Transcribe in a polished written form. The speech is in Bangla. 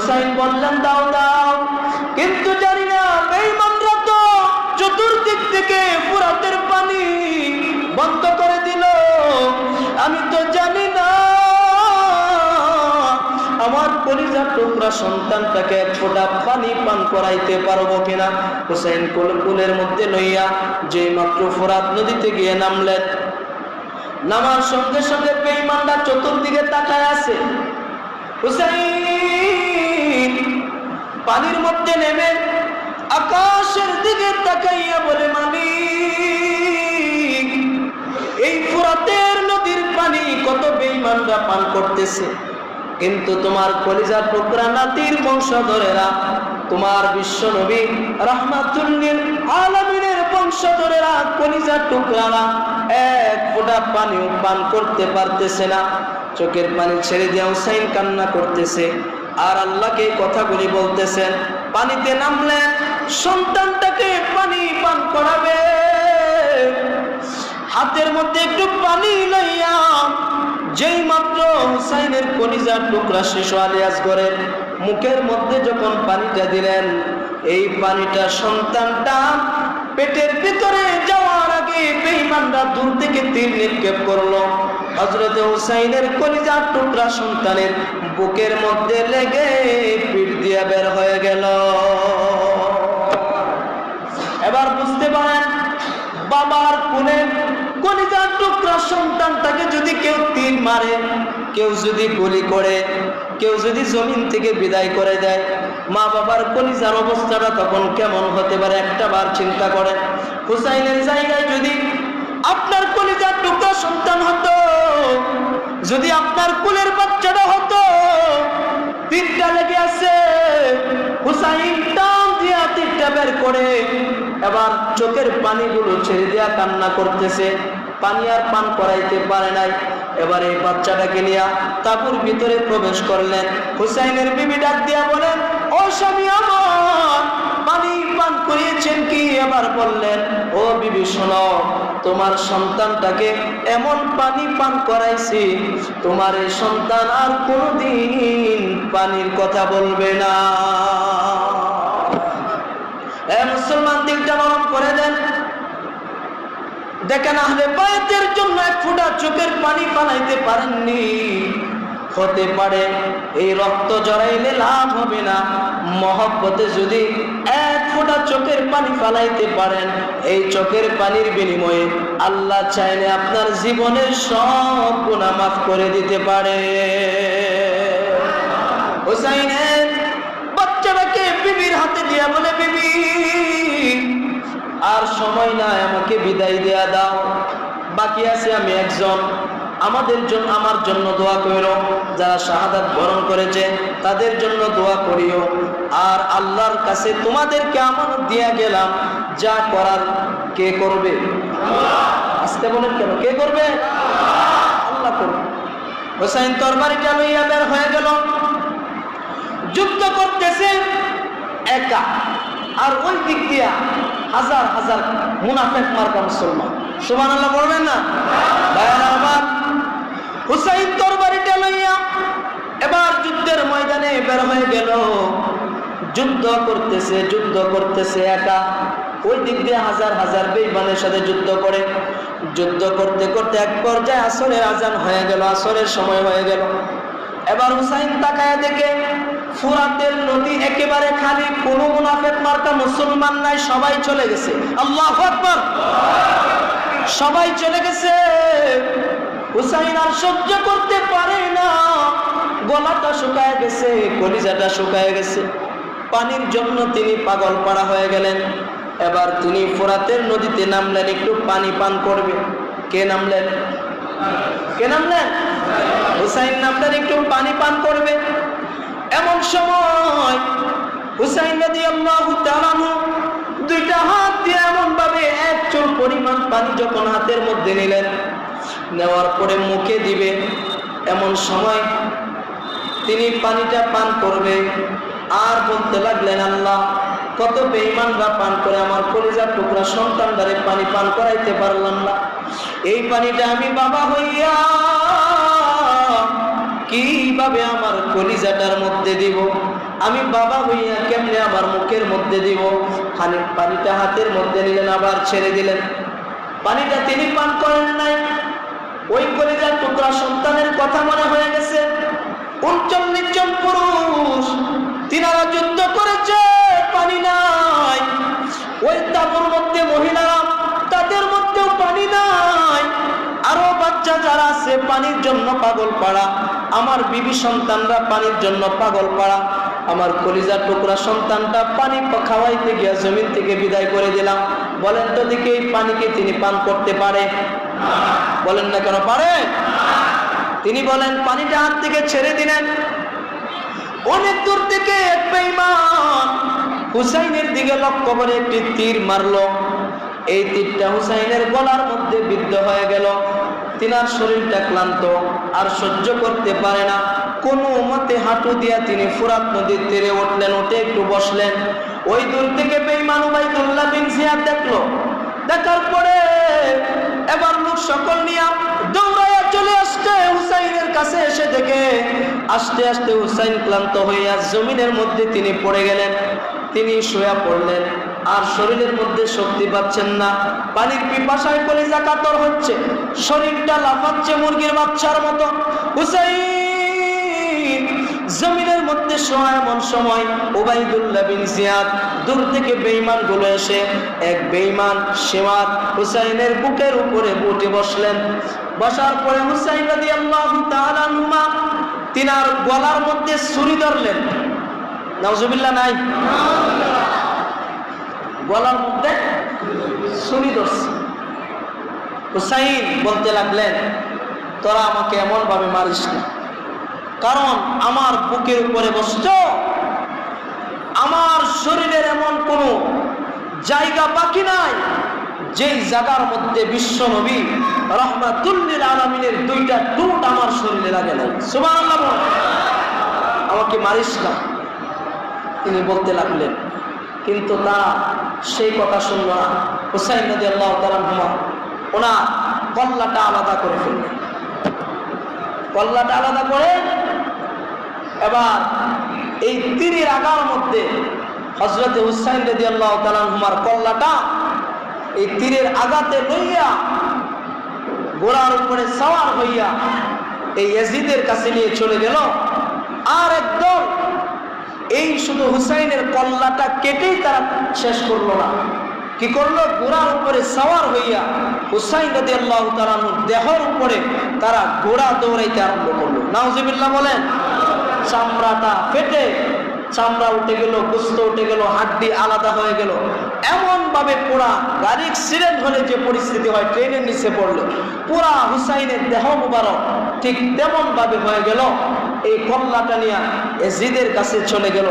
হুসাইন বললেন দাও দাও, কিন্তু জানি না বেঈমানরা তো চতুর্দিক থেকে ফুরাতের পানি বন্ধ করে দিল। আমি তো জানি না আমার কলিজার টুকরা সন্তানটাকে এক ফোঁটা পানি পান করাইতে পারবো কিনা। হুসাইন কোলের মধ্যে লইয়া যে মাত্র ফোরাত নদীতে গিয়ে নামলেন, নামার সঙ্গে সঙ্গে বেঈমানরা চতুর্দিকে তাকায় আছে। হুসাইন পানির মধ্যে নেমে আকাশের দিকে তাকাইয়া বলে, মালিক, এই ফুরাতের নদীর পানি কত বেঈমানরা পান করতেছে, কিন্তু তোমার কলিজার টুকরা নাতির বংশধরেরা, তোমার বিশ্ব নবী রাহমাতুল লিল আলামিনের বংশধরেরা, কলিজার টুকরারা এক ফোঁটা পানিও পান করতে পারতেছে না। চোখের পানি ছেড়ে দিয়ে হুসাইন কান্না করতেছে আর আল্লাহকে কথাগুলি বলতেছেন। পানিতে নামলেন, সন্তানটাকে পানি পান করাবে, হাতের মধ্যে একটু পানি লইয়া যেই মাত্র হুসাইনের কলিজার টুকরা শিশু আলী আসগরের মুখের মধ্যে যখন পানিটা দিলেন, এই পানিটা সন্তানটা পেটের ভিতরে যাওয়ার আগে বেঈমানরা দূর থেকে তীর নিক্ষেপ করলো। হযরত হুসাইনের কলিজার টুকরা সন্তানের বুকের মধ্যে লেগে পিঠ দিয়ে বের হয়ে গেল। এবার বুঝতে পারেন, বাবার কোলে কলিজার টুকরা সন্তানটাকে যদি কেউ তীর মারে, কেউ যদি গুলি করে, কেউ যদি জমিন থেকে বিদায় করে দেয়, মা বাবার কলিজার অবস্থাটা তখন কেমন হতে পারে একটা বার চিন্তা করেন। হুসাইনের জায়গায় যদি আপনার কলিজার টুকরা সন্তান হতো, যদি আপনার কোলের বাচ্চাটা হতো, তীরটা লেগে আছে, হুসাইন টান দিয়া তীরটা বের করে এবার চোখের পানিগুলো ছেড়ে দিয়া কান্না করতেছে, পানি আর পান করাইতে পারে নাই। এবার এই বাচ্চাটাকে নিয়ে তাঁবুর ভিতরে প্রবেশ করলেন। হুসাইনের বিবি ডাক দিয়া বলেন, ও স্বামী আমার, পানি পান করিয়েছেন কি? এবার বললেন, ও বিবি শোনো, তোমার সন্তানটাকে এমন পানি পান করাইছি, তোমার এই সন্তান আর কোনোদিন পানির কথা বলবে না। মুসলমান দিলটা নরম করে দেন। দেখেন, আহলে বায়তের জন্য এক ফোঁটা চোখের পানি পালাইতে পারেননি, হতে পারে এই রক্ত জড়াইলে লাভ হবে না, মহব্বতে যদি এক ফোঁটা চোখের পানি ফালাইতে পারেন, এই চোখের পানির বিনিময়ে আল্লাহ চাইলে আপনার জীবনের সব গুনাহ মাফ করে দিতে পারে। হুসাইনের বাচ্চাটাকে বিবির হাতে দিয়া বলে, বিবি আর সময় নাই, আমাকে বিদায় দেয়া দাও, বাকি আছে আমি একজন, আমাদের জন্য, আমার জন্য দোয়া করিও, যারা শাহাদাত বরণ করেছে তাদের জন্য দোয়া করিও, আর আল্লাহর কাছে তোমাদেরকে আমানত দিয়া গেলাম, যা করার কে করবে? আসতে বলেন কেন? কে করবে? আল্লাহ করবে। হুসাইন তরবারিটা লইয়া বের হয়ে গেল, যুদ্ধ করতেছে একা, আর ওই দিক দিয়া হাজার হাজার মুনাফিক মার্কা মুসলমান। সুবহানাল্লাহ বলবেন না? ভাইরা আমার, হুসাইন তরবারিটা লইয়া এবার যুদ্ধের ময়দানে বের হয়ে গেল, যুদ্ধ করতেছে একা, ওই দিক দিয়ে হাজার হাজার বেঈমানের সাথে যুদ্ধ করে। যুদ্ধ করতে করতে এক পর্যায়ে আসরের আজান হয়ে গেল, আসরের সময় হয়ে গেল। এবার হুসাইন তাকায় দেখে ফুরাতের নদী একেবারে খালি, কোনো মুনাফিক মার্কা মুসলমান নাই, সবাই চলে গেছে। আল্লাহু আকবার! সবাই চলে গেছে। হুসাইন আর সহ্য করতে পারে না, গলাটা শুকায় গেছে, কলিজাটা শুকায় গেছে, পানির জন্য তিনি পাগল পাড়া হয়ে গেলেন। এবার তিনি ফুরাতের নদীতে নামলেন, একটু পানি পান করবে। কে নামলেন? কে নামলেন? হুসাইন নামলেন, একটু পানি পান করবে। এমন সময় হুসাইন রাদিয়াল্লাহু তাআলা দুইটা হাত দিয়ে এমন ভাবে এক চুল পরিমাণ পানি যখন হাতের মধ্যে নিলেন, নেওয়ার পরে মুখে দিবে, এমন সময় তিনি পানিটা পান করবে আর বলতে লাগলেন, আল্লাহ, কত বেঈমানরা পান করে আমার কলিজার টুকরা সন্তানটারে পানি পান করাইতে পারলাম না, এই পানিটা আমি বাবা হইয়া কিভাবে আমার কলিজাটার মধ্যে দিব। আমি বাবা হইয়া কেমনে আমার মুখের মধ্যে দিব? পানিটা হাতের মধ্যে নিলেন, আবার ছেড়ে দিলেন। পানিটা তিনি পান করেন নাই। ওই কলিজার টুকরা সন্তানের কথা মনে হয়ে গেছে। 39 জন পুরুষ তিনারা যুদ্ধ করেছে, পানি নাই। ওই তাঁবুর মধ্যে মহিলারা, তাদের মধ্যেও পানি নাই। আরো বাচ্চা যারা আছে পানির জন্য পাগল পাড়া, আমার বিবি সন্তানরা পানির জন্য পাগল পাড়া। আমার কলিজার টুকরা সন্তানটা পানি খাওয়াইতে গিয়া জমিন থেকে বিদায় করে দিলাম। বলেন তো দেখি এই পানিকে তিনি পান করতে পারে? বলেন না কেন পারে? তিনি বলেন পানিটা হাত থেকে ছেড়ে দিলেন। অনেক দূর থেকে এক বেঈমান হুসাইনের দিকে লক্ষ্য করে একটি তীর মারলো। এই তীরটা হুসাইনের গলার মধ্যে বিদ্ধ হয়ে গেল। তিনার শরীরটা ক্লান্ত, আর সহ্য করতে পারে না। কোনো মতে হাঁটু দিয়া তিনি ফুরাত নদীর তীরে উঠলেন, উঠে একটু বসলেন। ওই দূর থেকে বেঈমান উবাইদুল্লাহ বিন জিয়াদ দেখলো। দেখার পরে এবার লোক সকল নিয়ে দৌড়াইয়া চলে আসছে হুসাইনের কাছে। এসে দেখে আস্তে আস্তে হুসাইন ক্লান্ত হইয়া জমিনের মধ্যে তিনি পড়ে গেলেন। তিনি শুয়ে পড়লেন, আর শরীরের মধ্যে শক্তি পাচ্ছেন না। পানির পিপাসায় কলিজা কাতর হচ্ছে, শরীরটা লাফাচ্ছে মুরগির বাচ্চার মতো। হুসাইন জমিনের মধ্যে শোয়া। এমন সময় উবাইদুল্লাহ বিন জিয়াদ দূর থেকে বেঈমান গুলো এসে এক বেঈমান শিমাত হুসাইনের বুকের উপরে উঠে বসলেন। বসার পরে হুসাইন রাদিয়াল্লাহু তাআলা আনহুমা তিনার গলার মধ্যে ছুরি ধরলেন। নাউজুবিল্লাহ নাই, গলার মধ্যে ছুরি ধরছে। হুসাইন বলতে লাগলেন, তোরা আমাকে এমন ভাবে মারিস না, কারণ আমার বুকের উপরে বসছ। আমার শরীরের এমন কোনো জায়গা বাকি নাই যেই জায়গার মধ্যে বিশ্ব নবী রাহমাতুল লিল আলামিনের 2টা টুট আমার শরীরে লাগে নাই। সুবহানাল্লাহ, আমাকে মারিস না, তিনি বলতে লাগলেন। কিন্তু তারা সেই কথা শুনল না। হুসাইন রাদিয়াল্লাহু তাআলা আনহু ওনার কল্লাটা আলাদা করে ফেললেন। কল্লাটা আলাদা করে এবার এই তীরের আগার মধ্যে হযরত হুসাইন রাদিয়াল্লাহু তাআলা আনহুর কল্লাটা এই তীরের আগাতে লইয়া ঘোড়ার উপরে সওয়ার হইয়া এই ইয়াজিদের কাছে নিয়ে চলে গেল। আর একদম এই শুধু হুসাইনের কল্লাটা কেটেই তারা শেষ করলো না, কি করলো? ঘোড়ার উপরে সওয়ার হইয়া হুসাইন রাদিয়াল্লাহু তাআলা দেহর উপরে তারা ঘোড়া দৌড়াইতে আরম্ভ করলো। নাউজুবিল্লাহ বলেন। চামড়াটা ফেটে চামড়া উঠে গেল, গোস্ত উঠে গেল, হাড্ডি আলাদা হয়ে গেল। এমন ভাবে পুরা গাড়ি অ্যাক্সিডেন্ট হলে যে পরিস্থিতি হয়, ট্রেনের নিচে পড়লো, পুরা হুসাইনের দেহ মুবারক ঠিক তেমন ভাবে হয়ে গেল। এই কল্লাটা নিয়ে ইয়াজিদের কাছে চলে গেল।